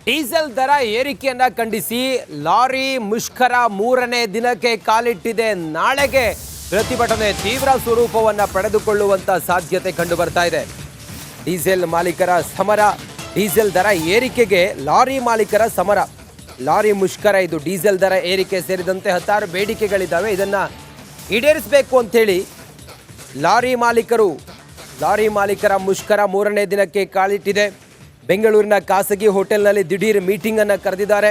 Diesel ದರ ಏರಿಕೆಯನ್ನ ಖಂಡಿಸಿ lorry ಮುಷ್ಕರ ಮೂರನೇ ದಿನಕ್ಕೆ ಕಾಲಿಟ್ಟಿದೆ. ನಾಳೆಗೆ ಪ್ರತಿಭಟನೆ ತೀವ್ರ ಸ್ವರೂಪವನ್ನ ಪಡೆದುಕೊಳ್ಳುವಂತ ಸಾಧ್ಯತೆ ಕಂಡು ಬರ್ತಾ ಇದೆ. ಡೀಸೆಲ್ ಮಾಲೀಕರ ಸಮರ, ಡೀಸೆಲ್ ದರ ಏರಿಕೆಗೆ ಲಾರಿ ಮಾಲೀಕರ ಸಮರ, ಲಾರಿ ಮುಷ್ಕರ. ಇದು ಡೀಸೆಲ್ ದರ ಏರಿಕೆ ಸೇರಿದಂತೆ ಹತ್ತಾರು ಬೇಡಿಕೆಗಳಿದ್ದಾವೆ. ಇದನ್ನ ಈಡೇರಿಸಬೇಕು ಅಂತೇಳಿ ಲಾರಿ ಮಾಲೀಕರ ಮುಷ್ಕರ ಮೂರನೇ ದಿನಕ್ಕೆ ಕಾಲಿಟ್ಟಿದೆ. ಬೆಂಗಳೂರಿನ ಖಾಸಗಿ ಹೋಟೆಲ್ನಲ್ಲಿ ದಿಢೀರ್ ಮೀಟಿಂಗ್ ಅನ್ನು ಕರೆದಿದ್ದಾರೆ.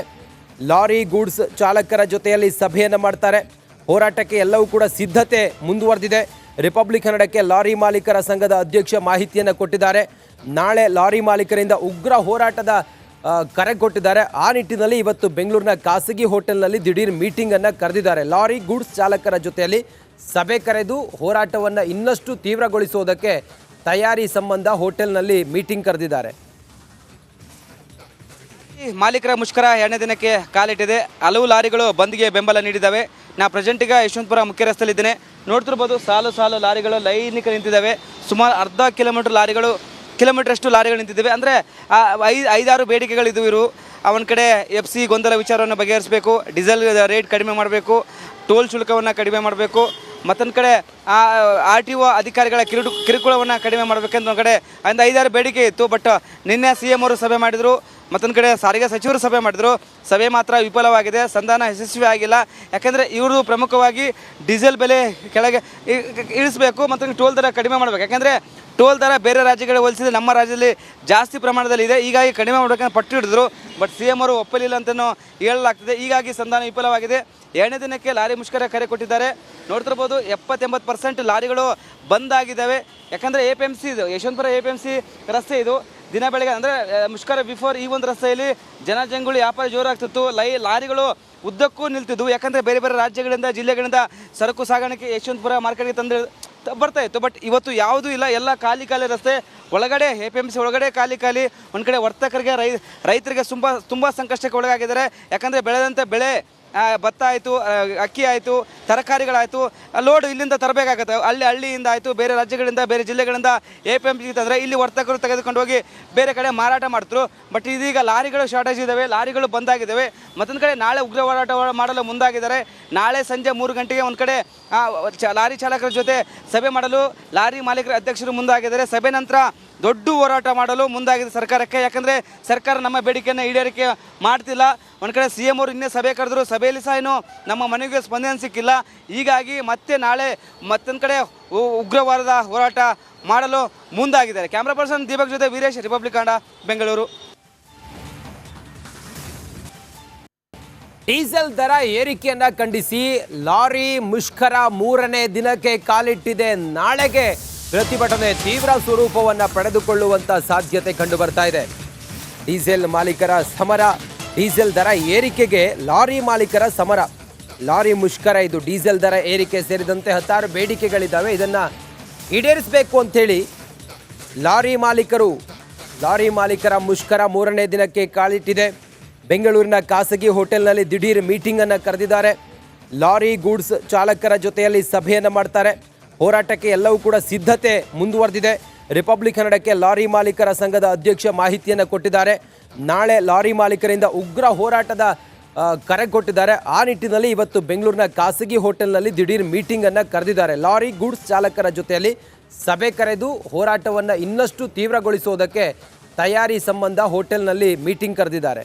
ಲಾರಿ ಗೂಡ್ಸ್ ಚಾಲಕರ ಜೊತೆಯಲ್ಲಿ ಸಭೆಯನ್ನು ಮಾಡ್ತಾರೆ. ಹೋರಾಟಕ್ಕೆ ಎಲ್ಲವೂ ಕೂಡ ಸಿದ್ಧತೆ ಮುಂದುವರೆದಿದೆ. ರಿಪಬ್ಲಿಕ್ ಕನ್ನಡಕ್ಕೆ ಲಾರಿ ಮಾಲೀಕರ ಸಂಘದ ಅಧ್ಯಕ್ಷ ಮಾಹಿತಿಯನ್ನು ಕೊಟ್ಟಿದ್ದಾರೆ. ನಾಳೆ ಲಾರಿ ಮಾಲೀಕರಿಂದ ಉಗ್ರ ಹೋರಾಟದ ಕರೆ ಕೊಟ್ಟಿದ್ದಾರೆ. ಆ ನಿಟ್ಟಿನಲ್ಲಿ ಇವತ್ತು ಬೆಂಗಳೂರಿನ ಖಾಸಗಿ ಹೋಟೆಲ್ನಲ್ಲಿ ದಿಢೀರ್ ಮೀಟಿಂಗ್ ಅನ್ನು ಕರೆದಿದ್ದಾರೆ. ಲಾರಿ ಗೂಡ್ಸ್ ಚಾಲಕರ ಜೊತೆಯಲ್ಲಿ ಸಭೆ ಕರೆದು ಹೋರಾಟವನ್ನು ಇನ್ನಷ್ಟು ತೀವ್ರಗೊಳಿಸುವುದಕ್ಕೆ ತಯಾರಿ ಸಂಬಂಧ ಹೋಟೆಲ್ನಲ್ಲಿ ಮೀಟಿಂಗ್ ಕರೆದಿದ್ದಾರೆ. ಮಾಲೀಕರ ಮುಷ್ಕರ ಎರಡನೇ ದಿನಕ್ಕೆ ಕಾಲಿಟ್ಟಿದೆ. ಹಲವು ಲಾರಿಗಳು ಬಂದ್ಗೆ ಬೆಂಬಲ ನೀಡಿದ್ದಾವೆ. ನಾ ಪ್ರೆಸೆಂಟ್ ಈಗ ಯಶವಂತಪುರ ಮುಖ್ಯ ರಸ್ತೆಯಲ್ಲಿದ್ದೇನೆ. ನೋಡ್ತಿರ್ಬೋದು, ಸಾಲು ಲಾರಿಗಳು ಲೈನಿಗೆ ನಿಂತಿದ್ದಾವೆ. ಸುಮಾರು ಅರ್ಧ ಕಿಲೋಮೀಟರ್ ಲಾರಿಗಳು ನಿಂತಿದ್ದಾವೆ. ಅಂದರೆ 5-6 ಬೇಡಿಕೆಗಳಿದ್ದು ಇರು. ಅವನ ಕಡೆ FC ಗೊಂದಲ ವಿಚಾರವನ್ನು ಬಗೆಹರಿಸಬೇಕು, ಡೀಸೆಲ್ ರೇಟ್ ಕಡಿಮೆ ಮಾಡಬೇಕು, ಟೋಲ್ ಶುಲ್ಕವನ್ನು ಕಡಿಮೆ ಮಾಡಬೇಕು, ಮತ್ತೊಂದು ಕಡೆ RTO ಅಧಿಕಾರಿಗಳ ಕಿರುಕುಳವನ್ನು ಕಡಿಮೆ ಮಾಡಬೇಕಂತ ಒಂದು ಕಡೆ 5-6 ಬೇಡಿಕೆ ಇತ್ತು. ಬಟ್ ನಿನ್ನೆ CM ಅವರು ಸಭೆ ಮಾಡಿದರು, ಮತ್ತೊಂದು ಕಡೆ ಸಾರಿಗೆ ಸಚಿವರು ಸಭೆ ಮಾಡಿದರು. ಸಭೆ ಮಾತ್ರ ವಿಫಲವಾಗಿದೆ, ಸಂಧಾನ ಯಶಸ್ವಿ ಆಗಿಲ್ಲ. ಯಾಕೆಂದರೆ ಇವರು ಪ್ರಮುಖವಾಗಿ ಡೀಸೆಲ್ ಬೆಲೆ ಕೆಳಗೆ ಇಳಿಸಬೇಕು, ಮತ್ತು ಟೋಲ್ ದರ ಕಡಿಮೆ ಮಾಡಬೇಕು. ಯಾಕೆಂದರೆ ಟೋಲ್ ದರ ಬೇರೆ ರಾಜ್ಯಗಳಿಗೆ ಹೋಲಿಸಿದ್ರೆ ನಮ್ಮ ರಾಜ್ಯದಲ್ಲಿ ಜಾಸ್ತಿ ಪ್ರಮಾಣದಲ್ಲಿ ಇದೆ. ಹೀಗಾಗಿ ಕಡಿಮೆ ಮಾಡಬೇಕಂತ ಪಟ್ಟು ಹಿಡಿದ್ರು. ಬಟ್ CM ಅವರು ಒಪ್ಪಲಿಲ್ಲ ಅಂತಲೂ ಹೇಳಲಾಗ್ತಿದೆ. ಹೀಗಾಗಿ ಸಂಧಾನ ವಿಫಲವಾಗಿದೆ. ಎರಡನೇ ದಿನಕ್ಕೆ ಲಾರಿ ಮುಷ್ಕರ ಕರೆ ಕೊಟ್ಟಿದ್ದಾರೆ. ನೋಡ್ತಿರ್ಬೋದು, 70-80% ಲಾರಿಗಳು ಬಂದಾಗಿದ್ದಾವೆ. ಯಾಕಂದರೆ APMC ಇದು ಯಶವಂತಪುರ APMC ರಸ್ತೆ ಇದು. ದಿನ ಬೆಳಗ್ಗೆ ಅಂದರೆ ಮುಷ್ಕರ ಬಿಫೋರ್ ಈ ಒಂದು ರಸ್ತೆಯಲ್ಲಿ ಜನಜಂಗುಳಿ ವ್ಯಾಪಾರ ಜೋರಾಗ್ತಿತ್ತು. ಲಾರಿಗಳು ಉದ್ದಕ್ಕೂ ನಿಲ್ತಿದ್ವು. ಯಾಕಂದರೆ ಬೇರೆ ರಾಜ್ಯಗಳಿಂದ ಜಿಲ್ಲೆಗಳಿಂದ ಸರಕು ಸಾಗಾಣಿಕೆ ಯಶವಂತಪುರ ಮಾರ್ಕೆಟ್ಗೆ ಬರ್ತಾಯಿತ್ತು. ಬಟ್ ಇವತ್ತು ಯಾವುದೂ ಇಲ್ಲ, ಎಲ್ಲ ಖಾಲಿ ರಸ್ತೆ ಒಳಗಡೆ. APMC ಒಳಗಡೆ ಖಾಲಿ. ಒಂದು ಕಡೆ ವರ್ತಕರಿಗೆ ರೈತರಿಗೆ ತುಂಬ ಸಂಕಷ್ಟಕ್ಕೆ ಒಳಗಾಗಿದ್ದಾರೆ. ಯಾಕಂದರೆ ಬೆಳೆದಂಥ ಬೆಳೆ ಭತ್ತ ಆಯಿತು, ಅಕ್ಕಿ ಆಯಿತು, ತರಕಾರಿಗಳಾಯಿತು, ಲೋಡ್ ಇಲ್ಲಿಂದ ತರಬೇಕಾಗತ್ತೆ. ಹಳ್ಳಿಯಿಂದ ಆಯಿತು, ಬೇರೆ ರಾಜ್ಯಗಳಿಂದ ಬೇರೆ ಜಿಲ್ಲೆಗಳಿಂದ APMC ತಂದರೆ ಇಲ್ಲಿ ವರ್ತಕರು ತೆಗೆದುಕೊಂಡು ಹೋಗಿ ಬೇರೆ ಕಡೆ ಮಾರಾಟ ಮಾಡ್ತರು. ಬಟ್ ಇದೀಗ ಲಾರಿಗಳು ಶಾರ್ಟೇಜ್ ಇದ್ದಾವೆ, ಲಾರಿಗಳು ಬಂದಾಗಿದ್ದಾವೆ. ಮತ್ತೊಂದು ಕಡೆ ನಾಳೆ ಉಗ್ರ ಹೋರಾಟ ಮಾಡಲು ಮುಂದಾಗಿದ್ದಾರೆ. ನಾಳೆ ಸಂಜೆ 3 ಗಂಟೆಗೆ ಒಂದು ಕಡೆ ಲಾರಿ ಚಾಲಕರ ಜೊತೆ ಸಭೆ ಮಾಡಲು ಲಾರಿ ಮಾಲೀಕರ ಅಧ್ಯಕ್ಷರು ಮುಂದಾಗಿದ್ದಾರೆ. ಸಭೆ ನಂತರ ದೊಡ್ಡ ಹೋರಾಟ ಮಾಡಲು ಮುಂದಾಗಿದೆ ಸರ್ಕಾರಕ್ಕೆ. ಯಾಕಂದರೆ ಸರ್ಕಾರ ನಮ್ಮ ಬೇಡಿಕೆಯನ್ನು ಈಡೇರಿಕೆ ಮಾಡ್ತಿಲ್ಲ. ಒಂದು ಕಡೆ CM ಅವರು ಇನ್ನೇ ಸಭೆ ಕರೆದ್ರು, ಸಭೆಯಲ್ಲಿ ಸಹ ಏನು ನಮ್ಮ ಮನೆಗೆ ಸ್ಪಂದನೆ ಸಿಕ್ಕಿಲ್ಲ. ಹೀಗಾಗಿ ಮತ್ತೆ ನಾಳೆ ಮತ್ತೊಂದು ಕಡೆ ಉಗ್ರವಾದ ಹೋರಾಟ ಮಾಡಲು ಮುಂದಾಗಿದ್ದಾರೆ. ಕ್ಯಾಮ್ರಾ ಪರ್ಸನ್ ದೀಪಕ್ ಜೊತೆ ವೀರೇಶ್, ರಿಪಬ್ಲಿಕ್ ಕನ್ನಡ, ಬೆಂಗಳೂರು. ಡೀಸೆಲ್ ದರ ಏರಿಕೆಯನ್ನ ಖಂಡಿಸಿ ಲಾರಿ ಮುಷ್ಕರ ಮೂರನೇ ದಿನಕ್ಕೆ ಕಾಲಿಟ್ಟಿದೆ. ನಾಳೆಗೆ ಪ್ರತಿಭಟನೆ ತೀವ್ರ ಸ್ವರೂಪವನ್ನು ಪಡೆದುಕೊಳ್ಳುವಂತ ಸಾಧ್ಯತೆ ಕಂಡು ಬರ್ತಾ ಇದೆ. ಡೀಸೆಲ್ ಮಾಲೀಕರ ಸಮರ, ಡೀಸೆಲ್ ದರ ಏರಿಕೆಗೆ ಲಾರಿ ಮಾಲೀಕರ ಸಮರ, ಲಾರಿ ಮುಷ್ಕರ. ಇದು ಡೀಸೆಲ್ ದರ ಏರಿಕೆ ಸೇರಿದಂತೆ ಹತ್ತಾರು ಬೇಡಿಕೆಗಳಿದ್ದಾವೆ. ಇದನ್ನ ಈಡೇರಿಸಬೇಕು ಅಂತೇಳಿ ಲಾರಿ ಮಾಲೀಕರ ಮುಷ್ಕರ ಮೂರನೇ ದಿನಕ್ಕೆ ಕಾಲಿಟ್ಟಿದೆ. ಬೆಂಗಳೂರಿನ ಖಾಸಗಿ ಹೋಟೆಲ್ನಲ್ಲಿ ದಿಢೀರ್ ಮೀಟಿಂಗ್ ಅನ್ನು ಕರೆದಿದ್ದಾರೆ. ಲಾರಿ ಗೂಡ್ಸ್ ಚಾಲಕರ ಜೊತೆಯಲ್ಲಿ ಸಭೆಯನ್ನು ಮಾಡ್ತಾರೆ. ಹೋರಾಟಕ್ಕೆ ಎಲ್ಲವೂ ಕೂಡ ಸಿದ್ಧತೆ ಮುಂದುವರೆದಿದೆ. ರಿಪಬ್ಲಿಕ್ ಕನ್ನಡಕ್ಕೆ ಲಾರಿ ಮಾಲೀಕರ ಸಂಘದ ಅಧ್ಯಕ್ಷ ಮಾಹಿತಿಯನ್ನು ಕೊಟ್ಟಿದ್ದಾರೆ. ನಾಳೆ ಲಾರಿ ಮಾಲೀಕರಿಂದ ಉಗ್ರ ಹೋರಾಟದ ಕರೆ ಕೊಟ್ಟಿದ್ದಾರೆ. ಆ ನಿಟ್ಟಿನಲ್ಲಿ ಇವತ್ತು ಬೆಂಗಳೂರಿನ ಖಾಸಗಿ ಹೋಟೆಲ್ನಲ್ಲಿ ದಿಢೀರ್ ಮೀಟಿಂಗ್ ಅನ್ನು ಕರೆದಿದ್ದಾರೆ. ಲಾರಿ ಗೂಡ್ಸ್ ಚಾಲಕರ ಜೊತೆಯಲ್ಲಿ ಸಭೆ ಕರೆದು ಹೋರಾಟವನ್ನು ಇನ್ನಷ್ಟು ತೀವ್ರಗೊಳಿಸುವುದಕ್ಕೆ ತಯಾರಿ ಸಂಬಂಧ ಹೋಟೆಲ್ನಲ್ಲಿ ಮೀಟಿಂಗ್ ಕರೆದಿದ್ದಾರೆ.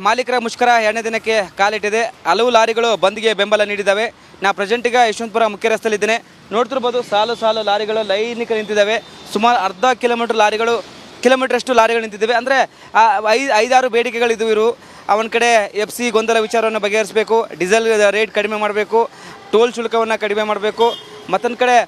ಮಾಲೀಕರ ಮುಷ್ಕರ ಎರಡನೇ ದಿನಕ್ಕೆ ಕಾಲಿಟ್ಟಿದೆ. ಹಲವು ಲಾರಿಗಳು ಬಂದ್ಗೆ ಬೆಂಬಲ ನೀಡಿದ್ದಾವೆ. ನಾ ಪ್ರೆಸೆಂಟ್ ಈಗ ಯಶವಂತಪುರ ಮುಖ್ಯ ರಸ್ತೆಯಲ್ಲಿದ್ದೇನೆ. ನೋಡ್ತಿರ್ಬೋದು, ಸಾಲು ಲಾರಿಗಳು ಲೈನಿಗೆ ನಿಂತಿದ್ದಾವೆ. ಸುಮಾರು ಅರ್ಧ ಕಿಲೋಮೀಟರ್ ಲಾರಿಗಳು ನಿಂತಿದ್ದಾವೆ. ಅಂದರೆ 5-6 ಬೇಡಿಕೆಗಳಿದ್ದು ಇರು. ಅವನ ಕಡೆ FC ಗೊಂದಲ ವಿಚಾರವನ್ನು ಬಗೆಹರಿಸಬೇಕು, ಡೀಸೆಲ್ ರೇಟ್ ಕಡಿಮೆ ಮಾಡಬೇಕು, ಟೋಲ್ ಶುಲ್ಕವನ್ನು ಕಡಿಮೆ ಮಾಡಬೇಕು, ಮತ್ತೊಂದು ಕಡೆ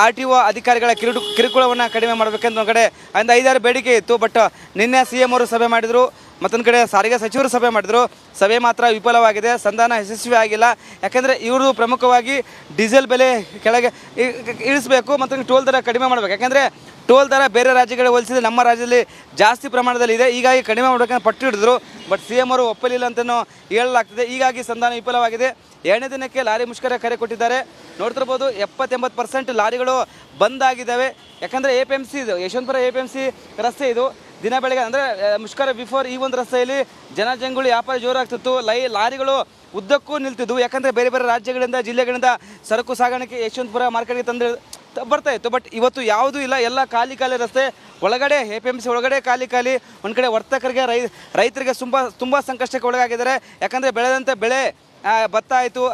RTO ಅಧಿಕಾರಿಗಳ ಕಿರುಕುಳವನ್ನು ಕಡಿಮೆ ಮಾಡಬೇಕಂತ ಒಂದು ಕಡೆ 5-6 ಬೇಡಿಕೆ ಇತ್ತು. ಬಟ್ ನಿನ್ನೆ CM ಅವರು ಸಭೆ ಮಾಡಿದರು, ಮತ್ತೊಂದು ಕಡೆ ಸಾರಿಗೆ ಸಚಿವರು ಸಭೆ ಮಾಡಿದರು. ಸಭೆ ಮಾತ್ರ ವಿಫಲವಾಗಿದೆ, ಸಂಧಾನ ಯಶಸ್ವಿ ಆಗಿಲ್ಲ. ಯಾಕೆಂದರೆ ಇವರು ಪ್ರಮುಖವಾಗಿ ಡೀಸೆಲ್ ಬೆಲೆ ಕೆಳಗೆ ಇಳಿಸಬೇಕು, ಮತ್ತು ಟೋಲ್ ದರ ಕಡಿಮೆ ಮಾಡಬೇಕು. ಯಾಕೆಂದರೆ ಟೋಲ್ ದರ ಬೇರೆ ರಾಜ್ಯಗಳಿಗೆ ಹೋಲಿಸಿದ್ರೆ ನಮ್ಮ ರಾಜ್ಯದಲ್ಲಿ ಜಾಸ್ತಿ ಪ್ರಮಾಣದಲ್ಲಿ ಇದೆ. ಹೀಗಾಗಿ ಕಡಿಮೆ ಮಾಡಬೇಕಂತ ಪಟ್ಟು ಹಿಡಿದ್ರು. ಬಟ್ ಸಿ ಎಂ ಅವರು ಒಪ್ಪಲಿಲ್ಲ ಅಂತಲೂ ಹೇಳಲಾಗ್ತಿದೆ. ಹೀಗಾಗಿ ಸಂಧಾನ ವಿಫಲವಾಗಿದೆ. 2ನೇ ದಿನಕ್ಕೆ ಲಾರಿ ಮುಷ್ಕರ ಕರೆ ಕೊಟ್ಟಿದ್ದಾರೆ. ನೋಡ್ತಿರ್ಬೋದು 70-80% ಲಾರಿಗಳು ಬಂದ್ ಆಗಿದ್ದಾವೆ. ಯಾಕಂದರೆ APMC ಇದು ಯಶವಂತಪುರ APMC ರಸ್ತೆ ಇದು. ದಿನ ಬೆಳಗ್ಗೆ ಅಂದರೆ ಮುಷ್ಕರ ಬಿಫೋರ್ ಈ ಒಂದು ರಸ್ತೆಯಲ್ಲಿ ಜನಜಂಗುಳಿ ವ್ಯಾಪಾರ ಜೋರಾಗ್ತಿತ್ತು. ಲಾರಿಗಳು ಉದ್ದಕ್ಕೂ ನಿಲ್ತಿದ್ವು. ಯಾಕಂದರೆ ಬೇರೆ ಬೇರೆ ರಾಜ್ಯಗಳಿಂದ ಜಿಲ್ಲೆಗಳಿಂದ ಸರಕು ಸಾಗಾಣಿಕೆ ಯಶವಂತಪುರ ಮಾರ್ಕೆಟ್ಗೆ ಬರ್ತಾ ಇತ್ತು. ಬಟ್ ಇವತ್ತು ಯಾವುದೂ ಇಲ್ಲ, ಎಲ್ಲ ಖಾಲಿ ರಸ್ತೆ ಒಳಗಡೆ APMC ಒಳಗಡೆ ಖಾಲಿ. ಒಂದು ಕಡೆ ವರ್ತಕರಿಗೆ ರೈತರಿಗೆ ತುಂಬ ಸಂಕಷ್ಟಕ್ಕೆ ಒಳಗಾಗಿದ್ದಾರೆ. ಯಾಕಂದರೆ ಬೆಳೆದಂಥ ಬೆಳೆ ಭತ್ತ ಆಯಿತು,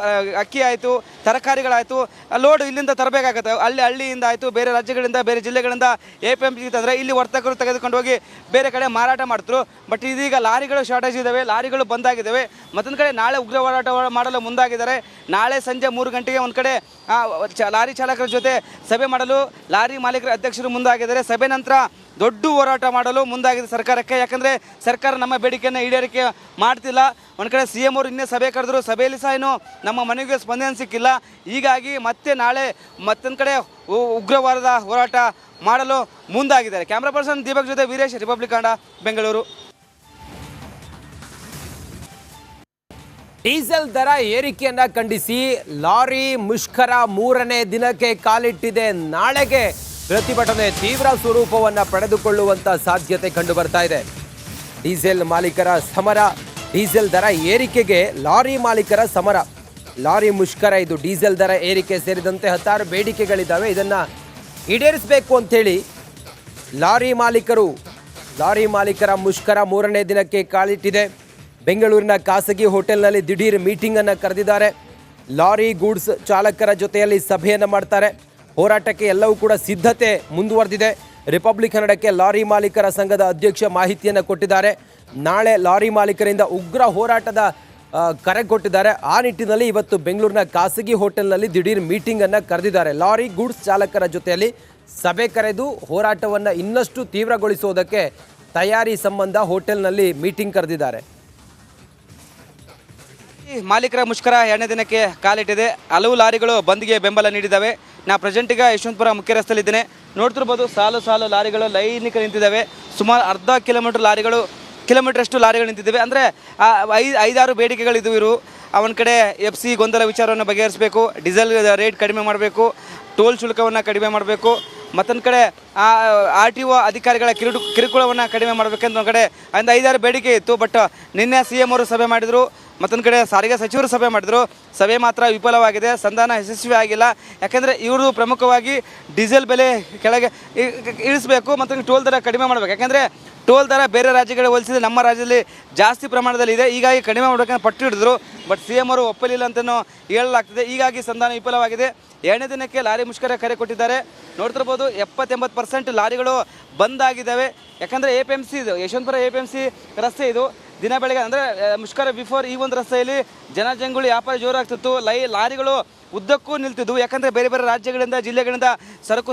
ಅಕ್ಕಿ ಆಯಿತು, ತರಕಾರಿಗಳಾಯಿತು, ಲೋಡ್ ಇಲ್ಲಿಂದ ತರಬೇಕಾಗತ್ತೆ. ಹಳ್ಳಿಯಿಂದ ಆಯಿತು, ಬೇರೆ ರಾಜ್ಯಗಳಿಂದ ಬೇರೆ ಜಿಲ್ಲೆಗಳಿಂದ APMC ತಂದರೆ ಇಲ್ಲಿ ವರ್ತಕರು ತೆಗೆದುಕೊಂಡು ಹೋಗಿ ಬೇರೆ ಕಡೆ ಮಾರಾಟ ಮಾಡ್ತಾರೆ. ಬಟ್ ಇದೀಗ ಲಾರಿಗಳು ಶಾರ್ಟೇಜ್ ಇದ್ದಾವೆ, ಲಾರಿಗಳು ಬಂದಾಗಿದ್ದಾವೆ. ಮತ್ತೊಂದು ಕಡೆ ನಾಳೆ ಉಗ್ರ ಹೋರಾಟ ಮಾಡಲು ಮುಂದಾಗಿದ್ದಾರೆ. ನಾಳೆ ಸಂಜೆ 3 ಗಂಟೆಗೆ ಒಂದು ಕಡೆ ಲಾರಿ ಚಾಲಕರ ಜೊತೆ ಸಭೆ ಮಾಡಲು ಲಾರಿ ಮಾಲೀಕರ ಅಧ್ಯಕ್ಷರು ಮುಂದಾಗಿದ್ದಾರೆ. ಸಭೆ ನಂತರ ದೊಡ್ಡ ಹೋರಾಟ ಮಾಡಲು ಮುಂದಾಗಿದೆ ಸರ್ಕಾರಕ್ಕೆ. ಯಾಕಂದರೆ ಸರ್ಕಾರ ನಮ್ಮ ಬೇಡಿಕೆಯನ್ನು ಈಡೇರಿಕೆ ಮಾಡ್ತಿಲ್ಲ. ಒಂದು ಕಡೆ CM ಅವರು ಇನ್ನೇ ಸಭೆ ಕರೆದ್ರು, ಸಭೆಯಲ್ಲಿ ಸಹ ಏನು ನಮ್ಮ ಮನೆಗೆ ಸ್ಪಂದನೆ ಸಿಕ್ಕಿಲ್ಲ. ಹೀಗಾಗಿ ಮತ್ತೆ ನಾಳೆ ಮತ್ತೊಂದು ಕಡೆ ಉಗ್ರವಾದ ಹೋರಾಟ ಮಾಡಲು ಮುಂದಾಗಿದ್ದಾರೆ. ಕ್ಯಾಮ್ರಾ ಪರ್ಸನ್ ದೀಪಕ್ ಜೊತೆ ವೀರೇಶ್, ರಿಪಬ್ಲಿಕ್ ಕನ್ನಡ, ಬೆಂಗಳೂರು. ಡೀಸೆಲ್ ದರ ಏರಿಕೆಯನ್ನ ಖಂಡಿಸಿ ಲಾರಿ ಮುಷ್ಕರ 3ನೇ ದಿನಕ್ಕೆ ಕಾಲಿಟ್ಟಿದೆ. ನಾಳೆಗೆ ಪ್ರತಿಭಟನೆ ತೀವ್ರ ಸ್ವರೂಪವನ್ನು ಪಡೆದುಕೊಳ್ಳುವಂತ ಸಾಧ್ಯತೆ ಕಂಡು ಬರ್ತಾ ಇದೆ. ಡೀಸೆಲ್ ಮಾಲೀಕರ ಸಮರ, ಡೀಸೆಲ್ ದರ ಏರಿಕೆಗೆ ಲಾರಿ ಮಾಲೀಕರ ಸಮರ, ಲಾರಿ ಮುಷ್ಕರ ಇದು. ಡೀಸೆಲ್ ದರ ಏರಿಕೆ ಸೇರಿದಂತೆ 10 ಬೇಡಿಕೆಗಳಿದ್ದಾವೆ. ಇದನ್ನ ಈಡೇರಿಸಬೇಕು ಅಂತೇಳಿ ಲಾರಿ ಮಾಲೀಕರ ಮುಷ್ಕರ 3ನೇ ದಿನಕ್ಕೆ ಕಾಲಿಟ್ಟಿದೆ. ಬೆಂಗಳೂರಿನ ಖಾಸಗಿ ಹೋಟೆಲ್ನಲ್ಲಿ ದಿಢೀರ್ ಮೀಟಿಂಗ್ ಅನ್ನು ಕರೆದಿದ್ದಾರೆ. ಲಾರಿ ಗೂಡ್ಸ್ ಚಾಲಕರ ಜೊತೆಯಲ್ಲಿ ಸಭೆಯನ್ನು ಮಾಡ್ತಾರೆ. ಹೋರಾಟಕ್ಕೆ ಎಲ್ಲವೂ ಕೂಡ ಸಿದ್ಧತೆ ಮುಂದುವರೆದಿದೆ. ರಿಪಬ್ಲಿಕ್ ಕನ್ನಡಕ್ಕೆ ಲಾರಿ ಮಾಲೀಕರ ಸಂಘದ ಅಧ್ಯಕ್ಷ ಮಾಹಿತಿಯನ್ನು ಕೊಟ್ಟಿದ್ದಾರೆ. ನಾಳೆ ಲಾರಿ ಮಾಲೀಕರಿಂದ ಉಗ್ರ ಹೋರಾಟದ ಕರೆ ಕೊಟ್ಟಿದ್ದಾರೆ. ಆ ನಿಟ್ಟಿನಲ್ಲಿ ಇವತ್ತು ಬೆಂಗಳೂರಿನ ಖಾಸಗಿ ಹೋಟೆಲ್ನಲ್ಲಿ ದಿಢೀರ್ ಮೀಟಿಂಗ್ ಅನ್ನು ಕರೆದಿದ್ದಾರೆ. ಲಾರಿ ಗೂಡ್ಸ್ ಚಾಲಕರ ಜೊತೆಯಲ್ಲಿ ಸಭೆ ಕರೆದು ಹೋರಾಟವನ್ನು ಇನ್ನಷ್ಟು ತೀವ್ರಗೊಳಿಸುವುದಕ್ಕೆ ತಯಾರಿ ಸಂಬಂಧ ಹೋಟೆಲ್ನಲ್ಲಿ ಮೀಟಿಂಗ್ ಕರೆದಿದ್ದಾರೆ. ಮಾಲೀಕರ ಮುಷ್ಕರ 2ನೇ ದಿನಕ್ಕೆ ಕಾಲಿಟ್ಟಿದೆ. ಹಲವು ಲಾರಿಗಳು ಬಂದ್ಗೆ ಬೆಂಬಲ ನೀಡಿದ್ದಾವೆ. ನಾ ಪ್ರೆಸೆಂಟಿಗ ಯಶವಂತಪುರ ಮುಖ್ಯ ರಸ್ತೆಯಲ್ಲಿದ್ದೇನೆ. ನೋಡ್ತಿರ್ಬೋದು ಸಾಲು ಲಾರಿಗಳು ಲೈನಿಕ ನಿಂತಿದ್ದಾವೆ. ಸುಮಾರು ಅರ್ಧ ಕಿಲೋಮೀಟರಷ್ಟು ಲಾರಿಗಳು ನಿಂತಿದ್ದಾವೆ. ಅಂದರೆ 5-6 ಬೇಡಿಕೆಗಳಿದ್ದು ಇರು. ಒಂದು ಕಡೆ FC ಗೊಂದಲ ವಿಚಾರವನ್ನು ಬಗೆಹರಿಸಬೇಕು, ಡೀಸೆಲ್ ರೇಟ್ ಕಡಿಮೆ ಮಾಡಬೇಕು, ಟೋಲ್ ಶುಲ್ಕವನ್ನು ಕಡಿಮೆ ಮಾಡಬೇಕು, ಮತ್ತೊಂದು ಕಡೆ RTO ಅಧಿಕಾರಿಗಳ ಕಿರುಕುಳವನ್ನು ಕಡಿಮೆ ಮಾಡಬೇಕೆಂದು ಒಂದು ಕಡೆ 5-6 ಬೇಡಿಕೆ ಇತ್ತು. ಬಟ್ ನಿನ್ನೆ CM ಅವರು ಸಭೆ ಮಾಡಿದರು, ಮತ್ತೊಂದು ಕಡೆ ಸಾರಿಗೆ ಸಚಿವರು ಸಭೆ ಮಾಡಿದರು. ಸಭೆ ಮಾತ್ರ ವಿಫಲವಾಗಿದೆ, ಸಂಧಾನ ಯಶಸ್ವಿ ಆಗಿಲ್ಲ. ಯಾಕೆಂದರೆ ಇವರು ಪ್ರಮುಖವಾಗಿ ಡೀಸೆಲ್ ಬೆಲೆ ಕೆಳಗೆ ಇಳಿಸಬೇಕು, ಮತ್ತು ಟೋಲ್ ದರ ಕಡಿಮೆ ಮಾಡಬೇಕು. ಯಾಕೆಂದರೆ ಟೋಲ್ ದರ ಬೇರೆ ರಾಜ್ಯಗಳಿಗೆ ಹೋಲಿಸಿದ್ರೆ ನಮ್ಮ ರಾಜ್ಯದಲ್ಲಿ ಜಾಸ್ತಿ ಪ್ರಮಾಣದಲ್ಲಿ ಇದೆ. ಹೀಗಾಗಿ ಕಡಿಮೆ ಮಾಡಬೇಕಂತ ಪಟ್ಟು ಹಿಡಿದ್ರು. ಬಟ್ CM ಅವರು ಒಪ್ಪಲಿಲ್ಲ ಅಂತಲೂ ಹೇಳಲಾಗ್ತಿದೆ. ಹೀಗಾಗಿ ಸಂಧಾನ ವಿಫಲವಾಗಿದೆ. 2ನೇ ದಿನಕ್ಕೆ ಲಾರಿ ಮುಷ್ಕರ ಕರೆ ಕೊಟ್ಟಿದ್ದಾರೆ. ನೋಡ್ತಿರ್ಬೋದು 70-80% ಲಾರಿಗಳು ಬಂದ್ ಆಗಿದ್ದಾವೆ. ಯಾಕಂದರೆ APMC ಇದು ಯಶವಂತಪುರ APMC ರಸ್ತೆ ಇದು. ದಿನ ಬೆಳಗ್ಗೆ ಅಂದರೆ ಮುಷ್ಕರ ಬಿಫೋರ್ ಈ ಒಂದು ರಸ್ತೆಯಲ್ಲಿ ಜನಜಂಗುಳಿ ವ್ಯಾಪಾರ ಜೋರಾಗ್ತಿತ್ತು. ಲಾರಿಗಳು ಉದ್ದಕ್ಕೂ ನಿಲ್ತಿದ್ವು. ಯಾಕಂದರೆ ಬೇರೆ ಬೇರೆ ರಾಜ್ಯಗಳಿಂದ ಜಿಲ್ಲೆಗಳಿಂದ ಸರಕು